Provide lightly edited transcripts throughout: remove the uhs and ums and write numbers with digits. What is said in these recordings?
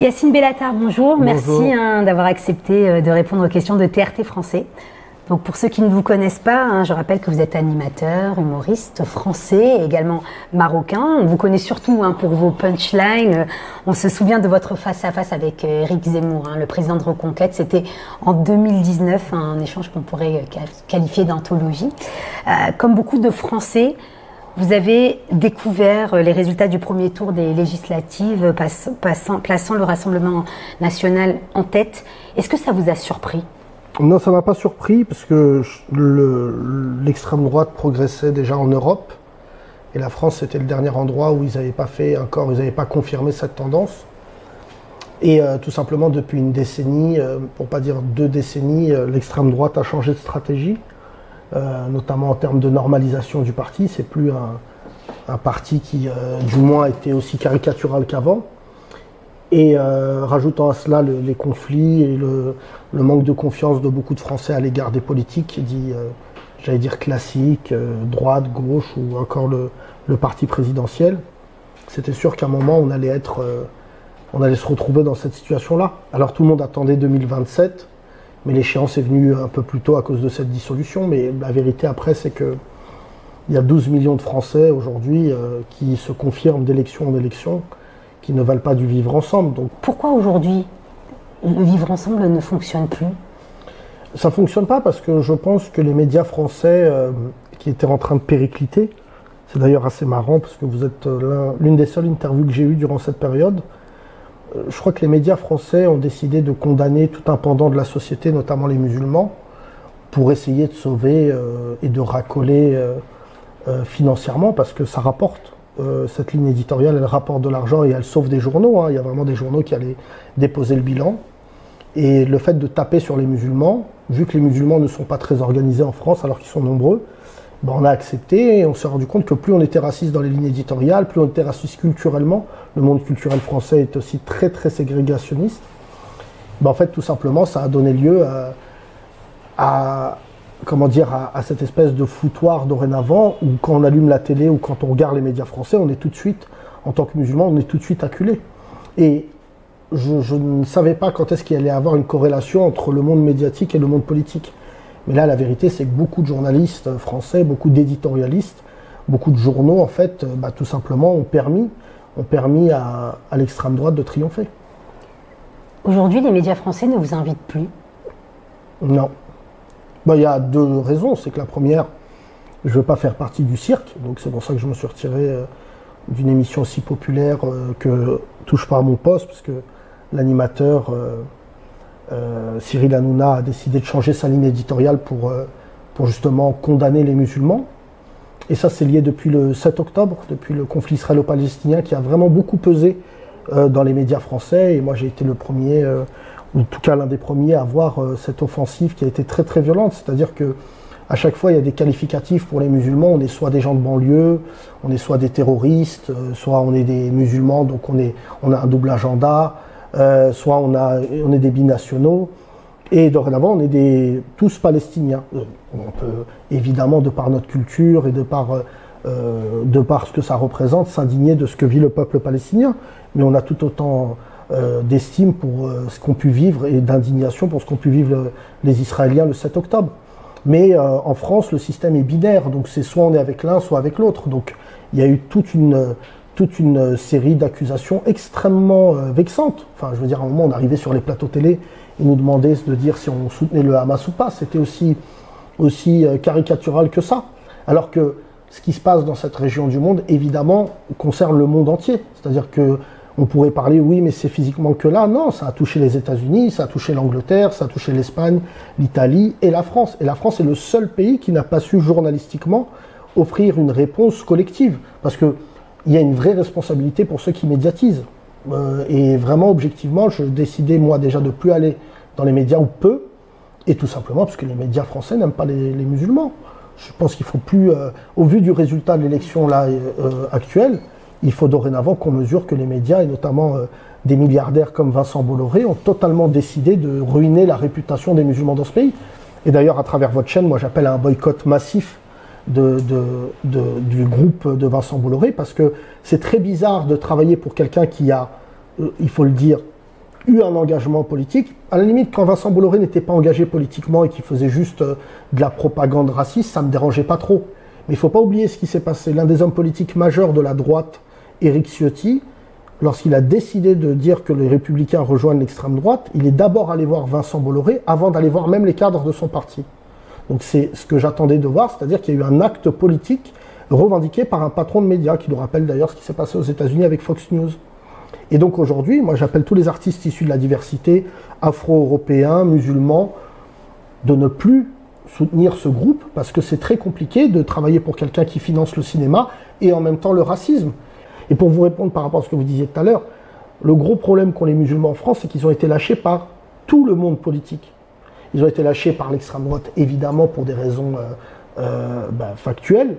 Yacine Bellatar, bonjour. Bonjour. Merci d'avoir accepté de répondre aux questions de TRT Français. Donc pour ceux qui ne vous connaissent pas, je rappelle que vous êtes animateur, humoriste français, également marocain. On vous connaît surtout pour vos punchlines. On se souvient de votre face-à-face avec Éric Zemmour, le président de Reconquête. C'était en 2019, un échange qu'on pourrait qualifier d'anthologie. Comme beaucoup de Français, vous avez découvert les résultats du premier tour des législatives, plaçant le Rassemblement national en tête. Est-ce que ça vous a surpris ? Non, ça m'a pas surpris parce que l'extrême droite progressait déjà en Europe et la France c'était le dernier endroit où ils n'avaient pas confirmé cette tendance. Et tout simplement depuis une décennie, pour pas dire 2 décennies, l'extrême droite a changé de stratégie. Notamment en termes de normalisation du parti. C'est plus un parti qui, du moins, était aussi caricatural qu'avant. Et rajoutant à cela les conflits et le manque de confiance de beaucoup de Français à l'égard des politiques, j'allais dire classiques, droite, gauche ou encore le parti présidentiel, c'était sûr qu'à un moment, on allait se retrouver dans cette situation-là. Alors tout le monde attendait 2027. Mais l'échéance est venue un peu plus tôt à cause de cette dissolution. Mais la vérité après, c'est qu'il y a 12 millions de Français aujourd'hui qui se confirment d'élection en élection, qui ne valent pas du vivre ensemble. Donc, pourquoi aujourd'hui le vivre ensemble ne fonctionne plus ? Ça ne fonctionne pas parce que je pense que les médias français qui étaient en train de péricliter, c'est d'ailleurs assez marrant parce que vous êtes l'une des seules interviews que j'ai eues durant cette période. Je crois que les médias français ont décidé de condamner tout un pendant de la société, notamment les musulmans, pour essayer de sauver et de racoler financièrement, parce que ça rapporte. Cette ligne éditoriale, elle rapporte de l'argent et elle sauve des journaux. Il y a vraiment des journaux qui allaient déposer le bilan. Et le fait de taper sur les musulmans, vu que les musulmans ne sont pas très organisés en France, alors qu'ils sont nombreux, on a accepté et on s'est rendu compte que plus on était raciste dans les lignes éditoriales, plus on était raciste culturellement. Le monde culturel français est aussi très très ségrégationniste. En fait, tout simplement, ça a donné lieu à cette espèce de foutoir dorénavant où quand on allume la télé ou quand on regarde les médias français, on est tout de suite, en tant que musulman, on est tout de suite acculé. Et je ne savais pas quand est-ce qu'il allait y avoir une corrélation entre le monde médiatique et le monde politique. Mais là, la vérité, c'est que beaucoup de journalistes français, beaucoup d'éditorialistes, beaucoup de journaux, en fait, tout simplement ont permis à l'extrême droite de triompher. Aujourd'hui, les médias français ne vous invitent plus ? Non. Il y a 2 raisons. C'est que la première, je ne veux pas faire partie du cirque, donc c'est pour ça que je me suis retiré d'une émission aussi populaire que Touche pas à mon poste, parce que l'animateur Cyril Hanouna a décidé de changer sa ligne éditoriale pour justement condamner les musulmans. Et ça, c'est lié depuis le 7 octobre, depuis le conflit israélo-palestinien qui a vraiment beaucoup pesé dans les médias français. Et moi, j'ai été le premier, ou en tout cas l'un des premiers à voir cette offensive qui a été très très violente. C'est-à-dire que à chaque fois, il y a des qualificatifs pour les musulmans. On est soit des gens de banlieue, on est soit des terroristes, soit on est des musulmans, donc on a un double agenda. Soit on est des binationaux, et dorénavant on est tous palestiniens. On peut évidemment, de par notre culture et de par ce que ça représente, s'indigner de ce que vit le peuple palestinien, mais on a tout autant d'estime pour ce qu'ont pu vivre et d'indignation pour ce qu'ont pu vivre les Israéliens le 7 octobre. Mais en France, le système est binaire, donc c'est soit on est avec l'un, soit avec l'autre. Donc il y a eu toute une série d'accusations extrêmement vexantes. Enfin, je veux dire, à un moment, on arrivait sur les plateaux télé, ils nous demandaient de dire si on soutenait le Hamas ou pas. C'était aussi caricatural que ça. Alors que ce qui se passe dans cette région du monde, évidemment, concerne le monde entier. C'est-à-dire que on pourrait parler, oui, mais c'est physiquement que là. Non, ça a touché les États-Unis, ça a touché l'Angleterre, ça a touché l'Espagne, l'Italie et la France. Et la France est le seul pays qui n'a pas su journalistiquement offrir une réponse collective. Parce que il y a une vraie responsabilité pour ceux qui médiatisent. Et vraiment, objectivement, je décidais, moi, déjà de plus aller dans les médias ou peu, et tout simplement parce que les médias français n'aiment pas les musulmans. Je pense qu'il faut plus, au vu du résultat de l'élection actuelle, il faut dorénavant qu'on mesure que les médias, et notamment des milliardaires comme Vincent Bolloré, ont totalement décidé de ruiner la réputation des musulmans dans ce pays. Et d'ailleurs, à travers votre chaîne, moi j'appelle à un boycott massif du groupe de Vincent Bolloré, parce que c'est très bizarre de travailler pour quelqu'un qui a, il faut le dire, eu un engagement politique. À la limite, quand Vincent Bolloré n'était pas engagé politiquement et qu'il faisait juste de la propagande raciste, ça me dérangeait pas trop. Mais il faut pas oublier ce qui s'est passé. L'un des hommes politiques majeurs de la droite, Éric Ciotti, lorsqu'il a décidé de dire que les Républicains rejoignent l'extrême droite, il est d'abord allé voir Vincent Bolloré avant d'aller voir même les cadres de son parti. Donc c'est ce que j'attendais de voir, c'est-à-dire qu'il y a eu un acte politique revendiqué par un patron de médias, qui nous rappelle d'ailleurs ce qui s'est passé aux États-Unis avec Fox News. Et donc aujourd'hui, moi j'appelle tous les artistes issus de la diversité, afro-européens, musulmans, de ne plus soutenir ce groupe, parce que c'est très compliqué de travailler pour quelqu'un qui finance le cinéma et en même temps le racisme. Et pour vous répondre par rapport à ce que vous disiez tout à l'heure, le gros problème qu'ont les musulmans en France, c'est qu'ils ont été lâchés par tout le monde politique. Ils ont été lâchés par l'extrême droite, évidemment, pour des raisons factuelles,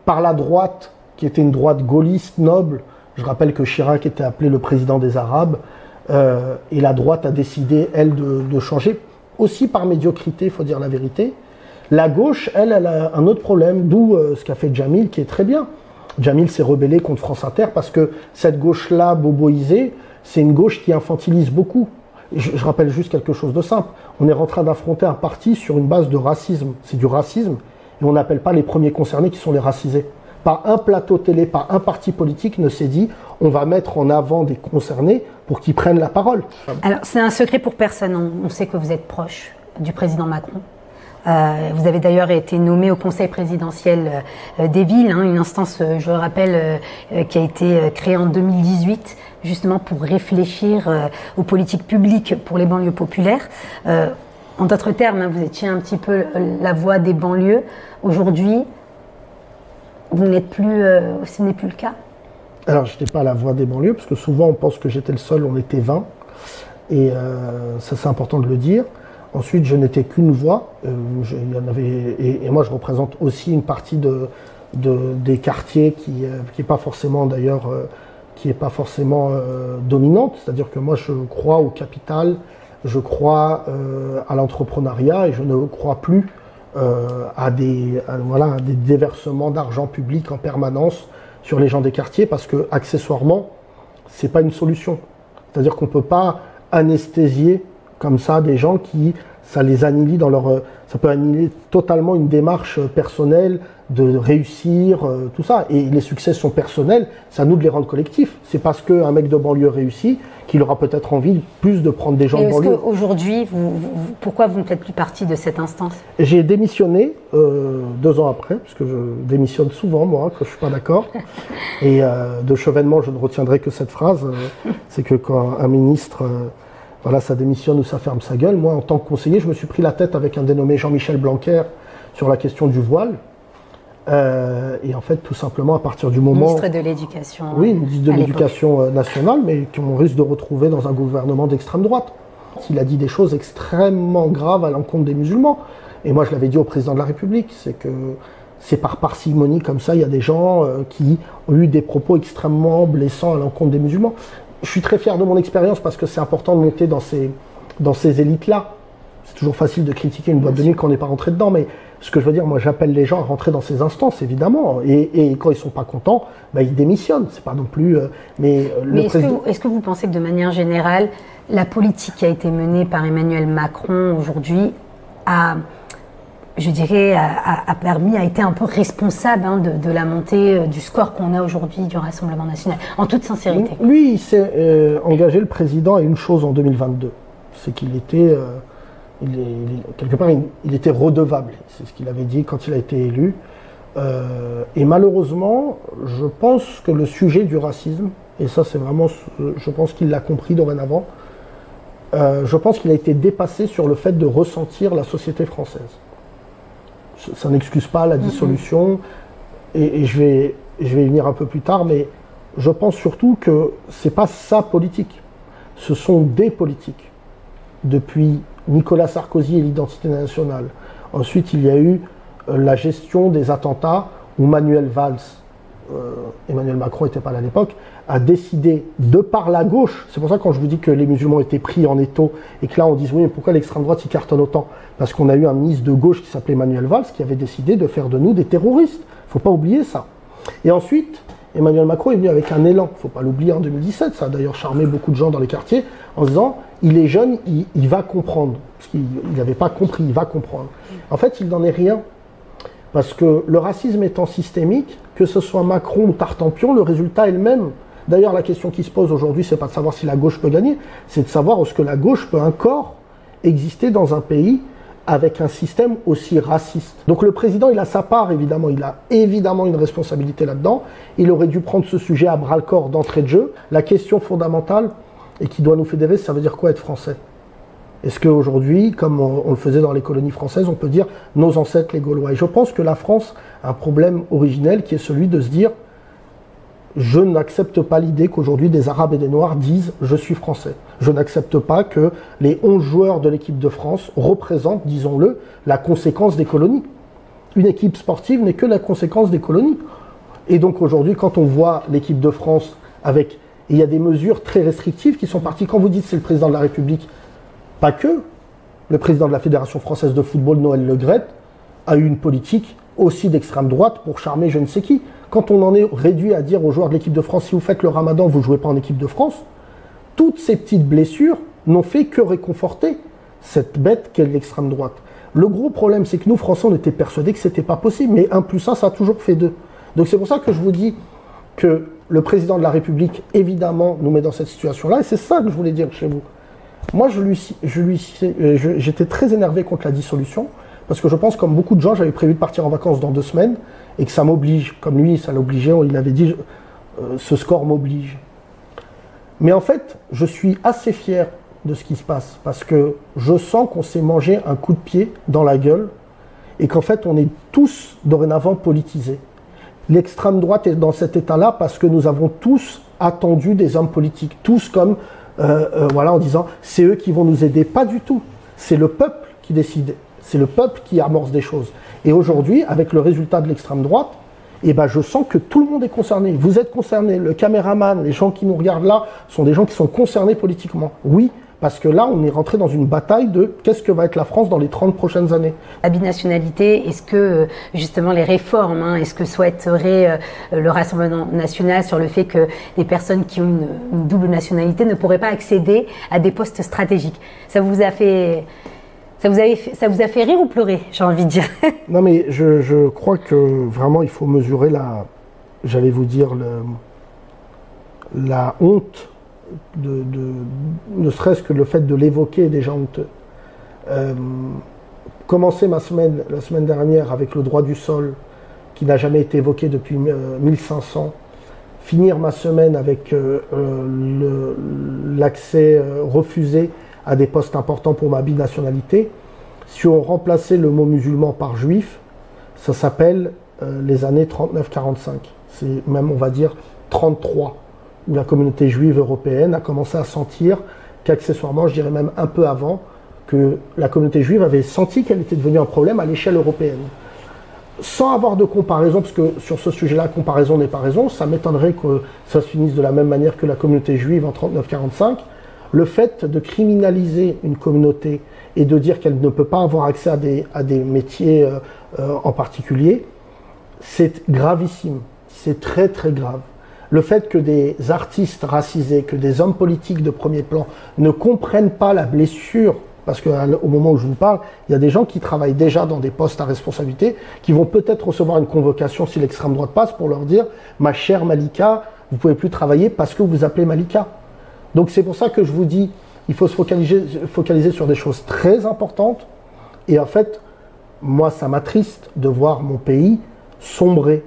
par la droite, qui était une droite gaulliste, noble. Je rappelle que Chirac était appelé le président des Arabes, et la droite a décidé, elle, de changer, aussi par médiocrité, il faut dire la vérité. La gauche, elle a un autre problème, d'où ce qu'a fait Jamil, qui est très bien. Jamil s'est rebellé contre France Inter parce que cette gauche-là, boboisée, c'est une gauche qui infantilise beaucoup. Je rappelle juste quelque chose de simple. On est en train d'affronter un parti sur une base de racisme. C'est du racisme, et on n'appelle pas les premiers concernés qui sont les racisés. Pas un plateau télé, pas un parti politique ne s'est dit on va mettre en avant des concernés pour qu'ils prennent la parole. Alors, c'est un secret pour personne. On sait que vous êtes proche du président Macron. Vous avez d'ailleurs été nommé au Conseil présidentiel des villes, une instance, je le rappelle, qui a été créée en 2018, justement pour réfléchir aux politiques publiques pour les banlieues populaires. En d'autres termes, vous étiez un petit peu la voix des banlieues. Aujourd'hui, vous n'êtes plus, ce n'est plus le cas? Alors, je n'étais pas la voix des banlieues, parce que souvent on pense que j'étais le seul, on était 20, et ça c'est important de le dire. Ensuite, je n'étais qu'une voix, il y en avait, et moi je représente aussi une partie des quartiers qui est pas forcément d'ailleurs, qui est pas forcément dominante, c'est-à-dire que moi je crois au capital, je crois à l'entrepreneuriat, et je ne crois plus à des déversements d'argent public en permanence sur les gens des quartiers, parce que accessoirement, c'est pas une solution. C'est-à-dire qu'on peut pas anesthésier comme ça des gens qui, ça les annihile dans leur, ça peut annihiler totalement une démarche personnelle de réussir, tout ça. Et les succès sont personnels, c'est à nous de les rendre collectifs. C'est parce qu'un mec de banlieue réussit qu'il aura peut-être envie plus de prendre des gens de banlieue. Est-ce qu'aujourd'hui, pourquoi vous ne faites plus partie de cette instance? J'ai démissionné 2 ans après, parce que je démissionne souvent, moi, quand je suis pas d'accord. Et de Chevènement, je ne retiendrai que cette phrase, c'est que quand un ministre... voilà, ça démissionne ou ça ferme sa gueule. Moi, en tant que conseiller, je me suis pris la tête avec un dénommé Jean-Michel Blanquer sur la question du voile. Et en fait, tout simplement, à partir du moment... Ministre de l'Éducation. Oui, ministre de l'Éducation nationale, mais qu'on risque de retrouver dans un gouvernement d'extrême droite. Il a dit des choses extrêmement graves à l'encontre des musulmans. Et moi, je l'avais dit au président de la République, c'est que c'est par parcimonie comme ça, il y a des gens qui ont eu des propos extrêmement blessants à l'encontre des musulmans. Je suis très fier de mon expérience parce que c'est important de monter dans ces élites-là. C'est toujours facile de critiquer une boîte de nuit quand on n'est pas rentré dedans, mais ce que je veux dire, moi j'appelle les gens à rentrer dans ces instances, évidemment, et quand ils sont pas contents, ils démissionnent. C'est pas non plus. Mais est-ce que vous pensez que de manière générale, la politique qui a été menée par Emmanuel Macron aujourd'hui a été un peu responsable de la montée du score qu'on a aujourd'hui du Rassemblement national, en toute sincérité? Lui, il s'est engagé, le président, à une chose en 2022, c'est qu'il était, quelque part, il était redevable. C'est ce qu'il avait dit quand il a été élu. Et malheureusement, je pense que le sujet du racisme, et ça c'est vraiment, je pense qu'il l'a compris dorénavant, je pense qu'il a été dépassé sur le fait de ressentir la société française. Ça n'excuse pas la dissolution, et je vais y venir un peu plus tard, mais je pense surtout que c'est pas sa politique, ce sont des politiques. Depuis Nicolas Sarkozy et l'identité nationale. Ensuite, il y a eu la gestion des attentats où Manuel Valls, Emmanuel Macron n'était pas là à l'époque, a décidé, de par la gauche, c'est pour ça que quand je vous dis que les musulmans étaient pris en étau, et que là on dit oui, mais pourquoi l'extrême droite s'y cartonne autant? Parce qu'on a eu un ministre de gauche qui s'appelait Manuel Valls qui avait décidé de faire de nous des terroristes. Il ne faut pas oublier ça. Et ensuite, Emmanuel Macron est venu avec un élan, il ne faut pas l'oublier, en 2017, ça a d'ailleurs charmé beaucoup de gens dans les quartiers, en disant, il est jeune, il va comprendre, parce qu'il n'avait pas compris, il va comprendre. En fait, il n'en est rien, parce que le racisme étant systémique, que ce soit Macron ou Tartampion, le résultat est le même. D'ailleurs, la question qui se pose aujourd'hui, c'est pas de savoir si la gauche peut gagner, c'est de savoir est-ce que la gauche peut encore exister dans un pays avec un système aussi raciste. Donc le président, il a sa part, évidemment, il a évidemment une responsabilité là-dedans. Il aurait dû prendre ce sujet à bras-le-corps d'entrée de jeu. La question fondamentale, et qui doit nous fédérer, ça veut dire quoi être français? Est-ce qu'aujourd'hui, comme on le faisait dans les colonies françaises, on peut dire nos ancêtres les Gaulois? Et je pense que la France a un problème originel qui est celui de se dire je n'accepte pas l'idée qu'aujourd'hui des Arabes et des Noirs disent « je suis français ». Je n'accepte pas que les 11 joueurs de l'équipe de France représentent, disons-le, la conséquence des colonies. Une équipe sportive n'est que la conséquence des colonies. Et donc aujourd'hui, quand on voit l'équipe de France avec... Et il y a des mesures très restrictives qui sont parties. Quand vous dites c'est le président de la République, pas que. Le président de la Fédération française de football, Noël Le Graët, a eu une politique aussi d'extrême droite pour charmer je ne sais qui. Quand on en est réduit à dire aux joueurs de l'équipe de France, si vous faites le ramadan, vous ne jouez pas en équipe de France, toutes ces petites blessures n'ont fait que réconforter cette bête qu'est l'extrême droite. Le gros problème, c'est que nous, Français, on était persuadés que ce n'était pas possible, mais 1 + 1, ça a toujours fait 2. Donc c'est pour ça que je vous dis que le président de la République, évidemment, nous met dans cette situation-là, et c'est ça que je voulais dire chez vous. Moi, j'étais très énervé contre la dissolution, parce que je pense, comme beaucoup de gens, j'avais prévu de partir en vacances dans 2 semaines, et que ça m'oblige, comme lui, ça l'obligeait, il avait dit, ce score m'oblige. Mais en fait, je suis assez fier de ce qui se passe, parce que je sens qu'on s'est mangé un coup de pied dans la gueule, et qu'en fait, on est tous dorénavant politisés. L'extrême droite est dans cet état-là parce que nous avons tous attendu des hommes politiques, tous comme, voilà, en disant, c'est eux qui vont nous aider. Pas du tout. C'est le peuple qui décide. C'est le peuple qui amorce des choses. Et aujourd'hui, avec le résultat de l'extrême droite, eh ben, je sens que tout le monde est concerné. Vous êtes concernés. Le caméraman, les gens qui nous regardent là, sont des gens qui sont concernés politiquement. Oui, parce que là, on est rentré dans une bataille de qu'est-ce que va être la France dans les 30 prochaines années. La binationalité, est-ce que justement les réformes, est-ce que souhaiterait le Rassemblement national sur le fait que les personnes qui ont une double nationalité ne pourraient pas accéder à des postes stratégiques? Ça vous a fait rire ou pleurer, j'ai envie de dire? Non, mais je crois que vraiment il faut mesurer j'allais vous dire, la honte, ne serait-ce que le fait de l'évoquer est déjà honteux. Commencer la semaine dernière avec le droit du sol, qui n'a jamais été évoqué depuis 1500, finir ma semaine avec l'accès refusé à des postes importants pour ma binationalité. Si on remplaçait le mot musulman par juif, ça s'appelle les années 39-45. C'est même, on va dire, 33, où la communauté juive européenne a commencé à sentir qu'accessoirement, je dirais même un peu avant, que la communauté juive avait senti qu'elle était devenue un problème à l'échelle européenne. Sans avoir de comparaison, parce que sur ce sujet-là, comparaison n'est pas raison, ça m'étonnerait que ça se finisse de la même manière que la communauté juive en 39-45. Le fait de criminaliser une communauté et de dire qu'elle ne peut pas avoir accès à des métiers en particulier, c'est gravissime, c'est très très grave. Le fait que des artistes racisés, que des hommes politiques de premier plan ne comprennent pas la blessure, parce qu'au moment où je vous parle, il y a des gens qui travaillent déjà dans des postes à responsabilité, qui vont peut-être recevoir une convocation si l'extrême droite passe pour leur dire « Ma chère Malika, vous ne pouvez plus travailler parce que vous vous appelez Malika ». Donc c'est pour ça que je vous dis, il faut se focaliser sur des choses très importantes. Et en fait, moi, ça m'attriste de voir mon pays sombrer.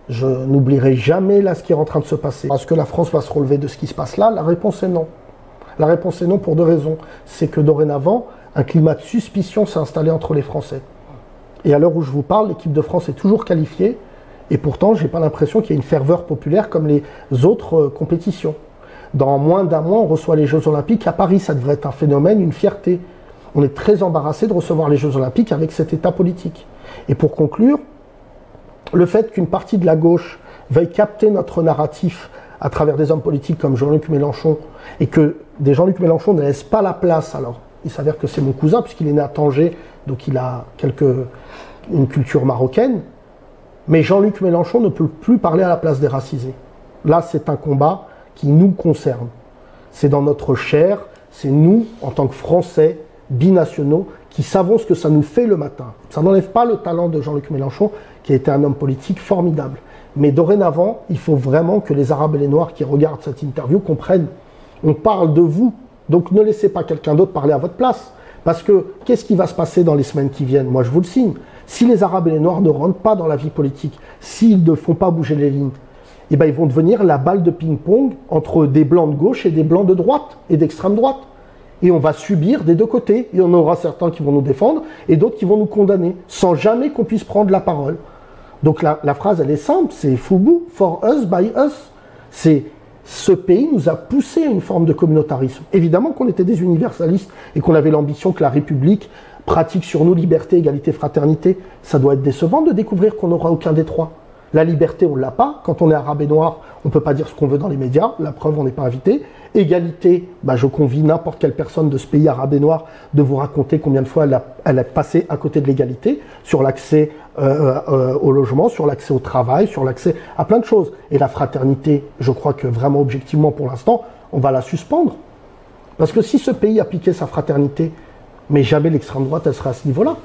Je n'oublierai jamais là ce qui est en train de se passer. Est-ce que la France va se relever de ce qui se passe là? La réponse est non. La réponse est non pour 2 raisons. C'est que dorénavant, un climat de suspicion s'est installé entre les Français. Et à l'heure où je vous parle, l'équipe de France est toujours qualifiée. Et pourtant, je n'ai pas l'impression qu'il y ait une ferveur populaire comme les autres compétitions. Dans moins d'1 mois, on reçoit les Jeux Olympiques. À Paris, ça devrait être un phénomène, une fierté. On est très embarrassé de recevoir les Jeux Olympiques avec cet état politique. Et pour conclure, le fait qu'une partie de la gauche veuille capter notre narratif à travers des hommes politiques comme Jean-Luc Mélenchon, et que des Jean-Luc Mélenchon ne laissent pas la place, alors il s'avère que c'est mon cousin, puisqu'il est né à Tanger, donc il a une culture marocaine, Mais Jean-Luc Mélenchon ne peut plus parler à la place des racisés. Là, c'est un combat qui nous concerne. C'est dans notre chair, c'est nous, en tant que Français, binationaux, qui savons ce que ça nous fait le matin. Ça n'enlève pas le talent de Jean-Luc Mélenchon, qui a été un homme politique formidable. Mais dorénavant, il faut vraiment que les Arabes et les Noirs qui regardent cette interview comprennent. On parle de vous, donc ne laissez pas quelqu'un d'autre parler à votre place. Parce que qu'est-ce qui va se passer dans les semaines qui viennent? Moi, je vous le signe. Si les Arabes et les Noirs ne rentrent pas dans la vie politique, s'ils ne font pas bouger les lignes, eh ben, ils vont devenir la balle de ping-pong entre des blancs de gauche et des blancs de droite et d'extrême droite. Et on va subir des deux côtés. Il y en aura certains qui vont nous défendre et d'autres qui vont nous condamner, sans jamais qu'on puisse prendre la parole. Donc la phrase, elle est simple, c'est Foubou, for us, by us. C'est ce pays nous a poussé à une forme de communautarisme. Évidemment qu'on était des universalistes et qu'on avait l'ambition que la République pratique sur nous liberté, égalité, fraternité. Ça doit être décevant de découvrir qu'on n'aura aucun des trois. La liberté, on ne l'a pas. Quand on est arabe et noir, on ne peut pas dire ce qu'on veut dans les médias. La preuve, on n'est pas invité. Égalité, je convie n'importe quelle personne de ce pays arabe et noir de vous raconter combien de fois elle a passé à côté de l'égalité sur l'accès au logement, sur l'accès au travail, sur l'accès à plein de choses. Et la fraternité, je crois que vraiment objectivement pour l'instant, on va la suspendre. Parce que si ce pays appliquait sa fraternité, mais jamais l'extrême droite, elle serait à ce niveau-là.